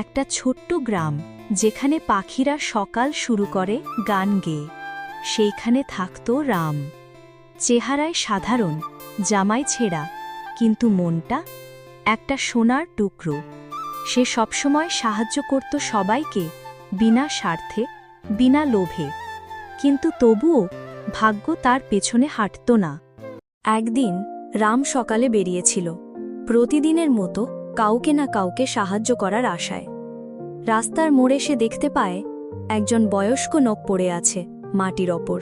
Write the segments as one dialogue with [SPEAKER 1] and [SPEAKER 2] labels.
[SPEAKER 1] একটা ছোট্ট গ্রাম যেখানে পাখিরা সকাল শুরু করে গান গেয়ে। সেইখানে থাকত রাম। চেহারায় সাধারণ, জামাই ছেঁড়া, কিন্তু মনটা একটা সোনার টুকরো। সে সবসময় সাহায্য করত সবাইকে, বিনা স্বার্থে, বিনা লোভে। কিন্তু তবুও ভাগ্য তার পেছনে হাঁটত না। একদিন রাম সকালে বেরিয়েছিল, প্রতিদিনের মতো কাউকে না কাউকে সাহায্য করার আশায়। রাস্তার মোড়ে সে দেখতে পায় একজন বয়স্ক লোক পড়ে আছে মাটির ওপর।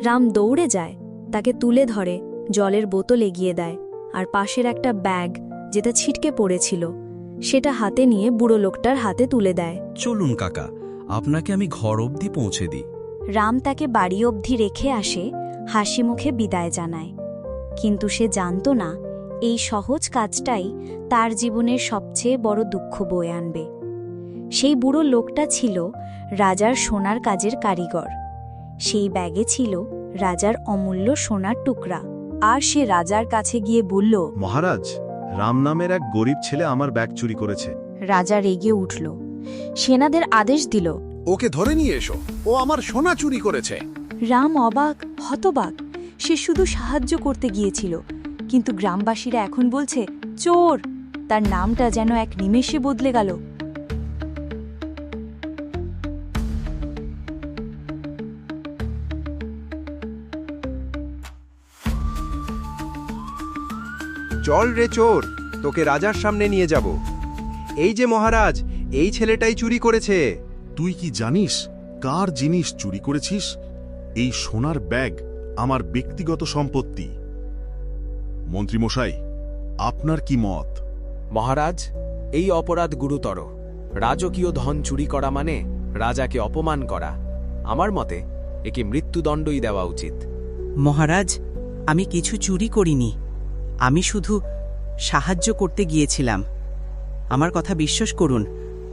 [SPEAKER 1] রাম দৌড়ে যায়, তাকে তুলে ধরে, জলের বোতল এগিয়ে দেয়, আর পাশের একটা ব্যাগ যেটা ছিটকে পড়েছিল সেটা হাতে নিয়ে বুড়ো লোকটার হাতে তুলে দেয়।
[SPEAKER 2] চলুন কাকা, আপনাকে আমি ঘর অবধি পৌঁছে দিই।
[SPEAKER 1] রাম তাকে বাড়ি অবধি রেখে আসে, হাসি মুখে বিদায় জানায়। কিন্তু সে জানত না এই সহজ কাজটাই তার জীবনের সবচেয়ে বড় দুঃখ বয়ে আনবে। সেই বুড়ো লোকটা ছিল রাজার সোনার কাজের কারিগর। সেই ব্যাগে ছিল রাজার অমূল্য সোনার টুকরা। আর সে রাজার কাছে গিয়ে বলল,
[SPEAKER 3] মহারাজ, রাম নামের এক গরিব ছেলে আমার ব্যাগ চুরি করেছে।
[SPEAKER 1] রাজা রেগে উঠল, সেনাদের আদেশ দিল।
[SPEAKER 4] ওকে ধরে নিয়ে এসো, ও আমার সোনা চুরি করেছে।
[SPEAKER 1] রাম অবাক, হতবাক। সে শুধু সাহায্য করতে গিয়েছিল, কিন্তু গ্রামবাসীরা এখন বলছে চোর। তার নামটা যেন এক নিমেষে বদলে গেল।
[SPEAKER 5] চল রে চোর, তোকে রাজার সামনে নিয়ে যাব। এই যে মহারাজ, এই ছেলেটাই চুরি করেছে।
[SPEAKER 3] তুই কি জানিস কার জিনিস চুরি করেছিস? এই সোনার ব্যাগ আমার ব্যক্তিগত সম্পত্তি। মন্ত্রীমশাই, আপনার কি মত?
[SPEAKER 6] মহারাজ, এই অপরাধ গুরুতর। রাজকীয় ধন চুরি করা মানে রাজাকে অপমান করা। আমার মতে একে মৃত্যুদণ্ডই দেওয়া উচিত।
[SPEAKER 7] মহারাজ, আমি কিছু চুরি করিনি। আমি শুধু সাহায্য করতে গিয়েছিলাম। আমার কথা বিশ্বাস করুন,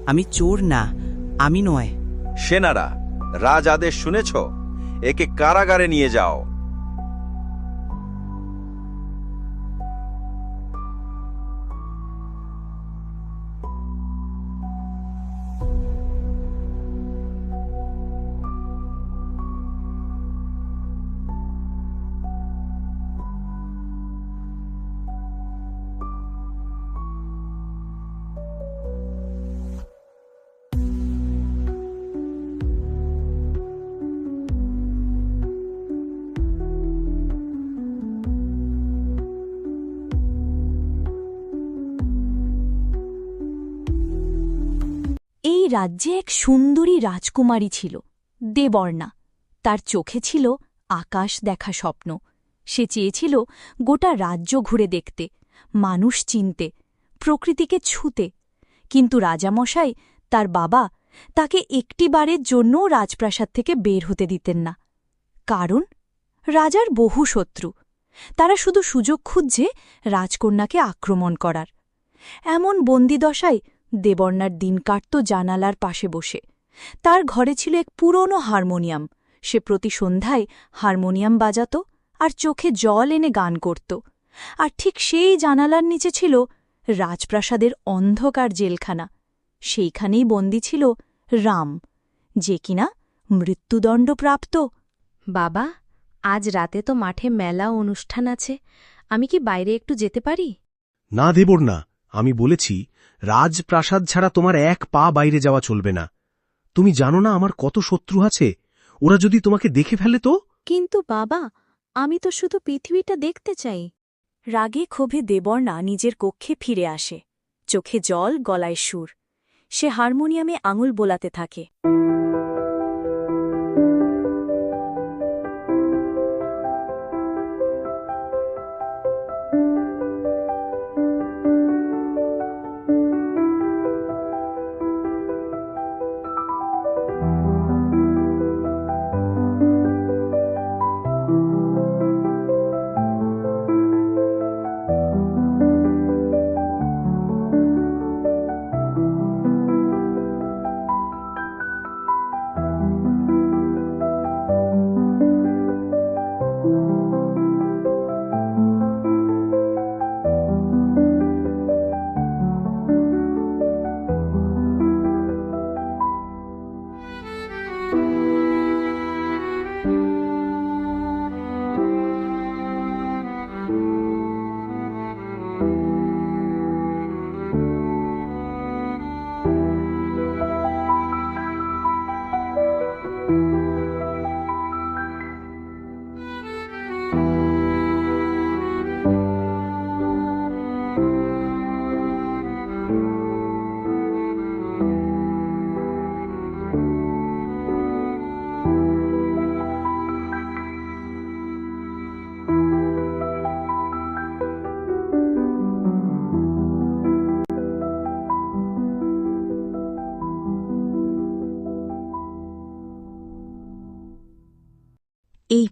[SPEAKER 7] আমি চোর না, আমি নয়।
[SPEAKER 8] সেনারা, রাজ আদেশ শুনেছ? একে কারাগারে নিয়ে যাও।
[SPEAKER 1] এই রাজ্যে এক সুন্দরী রাজকুমারী ছিল, দেবর্ণা। তার চোখে ছিল আকাশ দেখা স্বপ্ন। সে চেয়েছিল গোটা রাজ্য ঘুরে দেখতে, মানুষ চিনতে, প্রকৃতিকে ছুতে। কিন্তু রাজামশাই, তার বাবা, তাকে একটিবারের জন্যও রাজপ্রাসাদ থেকে বের হতে দিতেন না। কারণ রাজার বহু শত্রু। তারা শুধু সুযোগ খুঁজছে রাজকন্যাকে আক্রমণ করার। এমন বন্দিদশায় দেবর্ণার দিন কাটত জানালার পাশে বসে। তার ঘরে ছিল এক পুরনো হারমোনিয়াম। সে প্রতি সন্ধ্যায় হারমোনিয়াম বাজাত আর চোখে জল এনে গান করত। আর ঠিক সেই জানালার নিচে ছিল রাজপ্রাসাদের অন্ধকার জেলখানা। সেইখানেই বন্দী ছিল রাম, যে কিনা মৃত্যুদণ্ডপ্রাপ্ত। বাবা, আজ রাতে তো মাঠে মেলা অনুষ্ঠান আছে, আমি কি বাইরে একটু যেতে পারি?
[SPEAKER 9] না দেবর্ণা, আমি বলেছি রাজপ্রাসাদ ছাড়া তোমার এক পা বাইরে যাওয়া চলবে না। তুমি জানো না আমার কত শত্রু আছে? ওরা যদি তোমাকে দেখে ফেলে তো?
[SPEAKER 1] কিন্তু বাবা, আমি তো শুধু পৃথিবীটা দেখতে চাই। রাগে ক্ষোভে দেবর্ণা নিজের কক্ষে ফিরে আসে, চোখে জল, গলায় সুর। সে হারমোনিয়ামে আঙুল বোলাতে থাকে।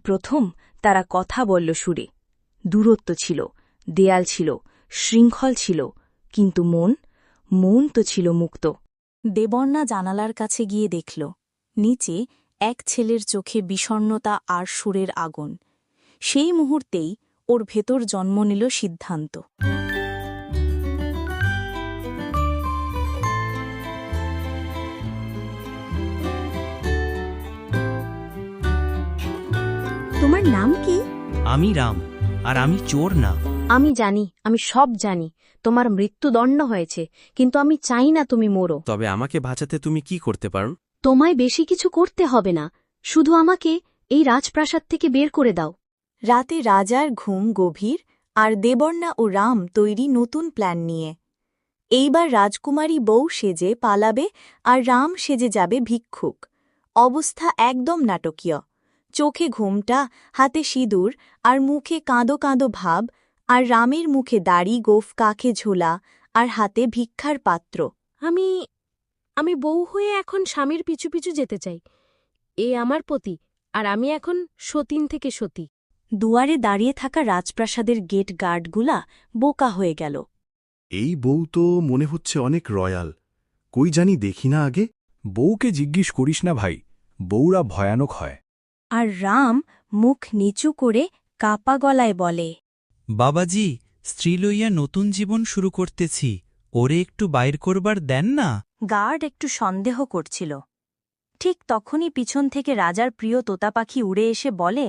[SPEAKER 1] প্রথম তারা কথা বলল সুরে। দূরত্ব ছিল, দেয়াল ছিল, শৃঙ্খল ছিল, কিন্তু মন তো ছিল মুক্ত। দেবর্ণা জানালার কাছে গিয়ে দেখল, নিচে এক ছেলের চোখে বিষণ্ণতা আর সুরের আগুন। সেই মুহূর্তেই ওর ভেতর জন্ম নিল সিদ্ধান্ত।
[SPEAKER 10] তোমার নাম কি?
[SPEAKER 7] আমি রাম, আর আমি চোর না।
[SPEAKER 10] আমি জানি, আমি সব জানি। তোমার মৃত্যুদণ্ড হয়েছে, কিন্তু আমি চাই না তুমি মরো।
[SPEAKER 2] তবে আমাকে বাঁচাতে তুমি কি করতে পারো?
[SPEAKER 10] তোমায় বেশি কিছু করতে হবে না, শুধু আমাকে এই রাজপ্রাসাদ থেকে বের করে দাও।
[SPEAKER 1] রাতে রাজার ঘুম গভীর, আর দেবর্ণা ও রাম তৈরি নতুন প্ল্যান নিয়ে। এইবার রাজকুমারী বউ সেজে পালাবে, আর রাম সেজে যাবে ভিক্ষুক। অবস্থা একদম নাটকীয়। চোখে ঘুমটা, হাতে সিঁদুর, আর মুখে কাঁদো কাঁদো ভাব, আর রামের মুখে দাড়ি গোফ কাকে ঝোলা, আর হাতে ভিক্ষার পাত্র।
[SPEAKER 10] আমি বউ হয়ে এখন স্বামীর পিছু পিছু যেতে চাই। এ আমার পতি, আর আমি এখন সতীন থেকে সতী।
[SPEAKER 1] দুয়ারে দাঁড়িয়ে থাকা রাজপ্রাসাদের গেট গার্ডগুলা বোকা হয়ে গেল।
[SPEAKER 3] এই বউ তো মনে হচ্ছে অনেক রয়্যাল, কই জানি দেখি না আগে।
[SPEAKER 4] বউকে জিজ্ঞেস করিস না ভাই, বউরা ভয়ানক হয়।
[SPEAKER 1] আর রাম মুখ নিচু করে কাপা গলায় বলে,
[SPEAKER 7] বাবাজি, স্ত্রী লইয়া নতুন জীবন শুরু করতেছি, ওরে একটু বাইর করবার দেন না।
[SPEAKER 1] গার্ড একটু সন্দেহ করছিল। ঠিক তখনই পিছন থেকে রাজার প্রিয় তোতা পাখি উড়ে এসে বলে,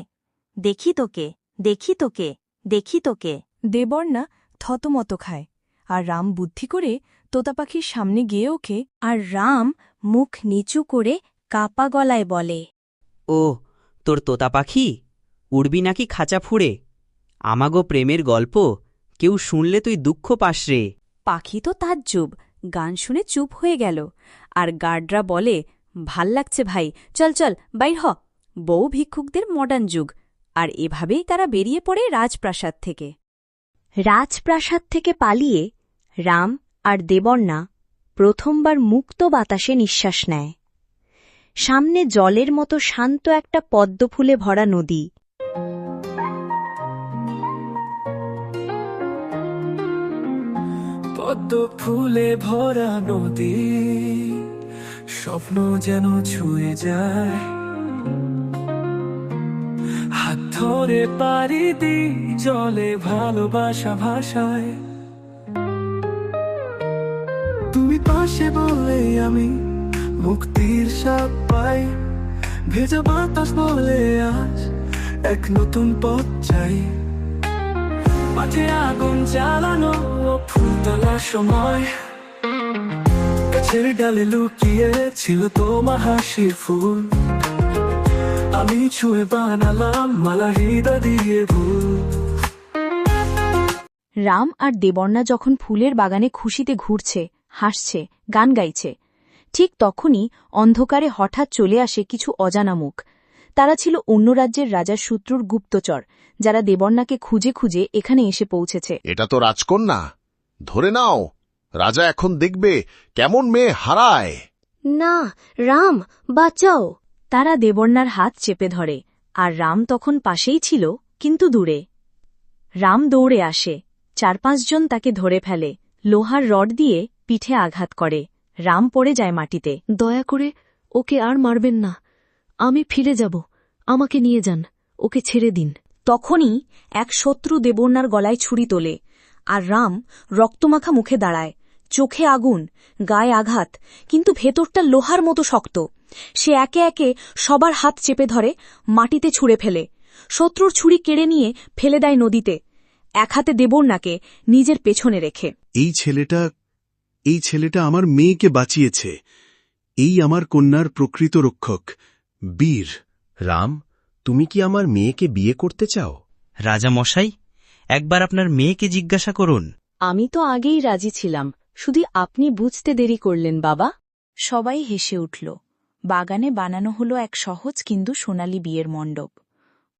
[SPEAKER 1] দেখি তোকে, দেখি তোকে, দেখি তোকে। দেবর্ণা থতমত খায়, আর রাম বুদ্ধি করে তোতা পাখির সামনে গিয়ে ওকে। আর রাম মুখ নিচু করে কাপা গলায় বলে,
[SPEAKER 7] ও তোর তোতা পাখি, উড়বি নাকি খাঁচা ফুঁড়ে? আমাগো প্রেমের গল্প কেউ শুনলে তুই দুঃখ পাস রে।
[SPEAKER 1] পাখি তো তাজ্জব, গান শুনে চুপ হয়ে গেল। আর গার্ডরা বলে, ভাল লাগছে ভাই, চল চল বাইর হ। বউ ভিক্ষুকদের মডার্ন যুগ। আর এভাবেই তারা বেরিয়ে পড়ে রাজপ্রাসাদ থেকে।
[SPEAKER 10] রাজপ্রাসাদ থেকে পালিয়ে রাম আর দেবর্ণা প্রথমবার মুক্ত বাতাসে নিঃশ্বাস নেয়। সামনে জলের মতো শান্ত একটা পদ্মফুলে ভরা নদী।
[SPEAKER 11] পদ্মফুলে ভরা নদী, স্বপ্ন যেন ছুঁয়ে যায়। হাত ধরে পাড়ি দি জলে ভালোবাসা ভাষায়। তুমি পাশে বলে আমি মুক্তির স্বাদ পাই। ভেজা বাতাস বলে আজ এক নতুন পথ চাই। মাঝে আগুন জ্বালানো ফুল তোলার সময়, গাছের ডালে লুকিয়ে ছিল তোমার হাসির ফুল। আমি ছুঁয়ে বানালাম মালা হৃদয় দিয়ে ভুল।
[SPEAKER 1] রাম আর দেবর্ণা যখন ফুলের বাগানে খুশিতে ঘুরছে, হাসছে, গান গাইছে, ঠিক তখনই অন্ধকারে হঠাৎ চলে আসে কিছু অজানা মুখ। তারা ছিল অন্য রাজ্যের রাজার শত্রুর গুপ্তচর, যারা দেবর্ণাকে খুঁজে খুঁজে এখানে এসে পৌঁছেছে।
[SPEAKER 3] এটা তো রাজকন্যা, ধরে নাও, রাজা এখন দেখবে কেমন মেয়ে হারায়।
[SPEAKER 10] না, রাম বাঁচাও।
[SPEAKER 1] তারা দেবর্ণার হাত চেপে ধরে, আর রাম তখন পাশেই ছিল, কিন্তু দূরে। রাম দৌড়ে আসে, 4-5 জন তাকে ধরে ফেলে, লোহার রড দিয়ে পিঠে আঘাত করে। রাম পড়ে যায় মাটিতে।
[SPEAKER 10] দয়া করে ওকে আর মারবেন না, আমি ফিরে যাব, আমাকে নিয়ে যান, ওকে ছেড়ে দিন।
[SPEAKER 1] তখনই এক শত্রু দেবর্ণার গলায় ছুরি তোলে, আর রাম রক্তমাখা মুখে দাঁড়ায়, চোখে আগুন, গায়ে আঘাত, কিন্তু ভেতরটা লোহার মতো শক্ত। সে একে একে সবার হাত চেপে ধরে, মাটিতে ছুঁড়ে ফেলে। শত্রুর ছুরি কেড়ে নিয়ে ফেলে দেয় নদীতে, এক হাতে দেবর্ণাকে নিজের পেছনে রেখে।
[SPEAKER 9] এই ছেলেটা আমার মেয়েকে বাঁচিয়েছে। এই আমার কন্যার প্রকৃত রক্ষক, বীর। রাম, তুমি কি আমার মেয়েকে বিয়ে করতে চাও?
[SPEAKER 7] রাজা মশাই, একবার আপনার মেয়েকে জিজ্ঞাসা করুন।
[SPEAKER 1] আমি তো আগেই রাজি ছিলাম, শুধু আপনি বুঝতে দেরি করলেন বাবা। সবাই হেসে উঠল। বাগানে বানানো হলো এক সহজ কিন্তু সোনালী বিয়ের মণ্ডপ।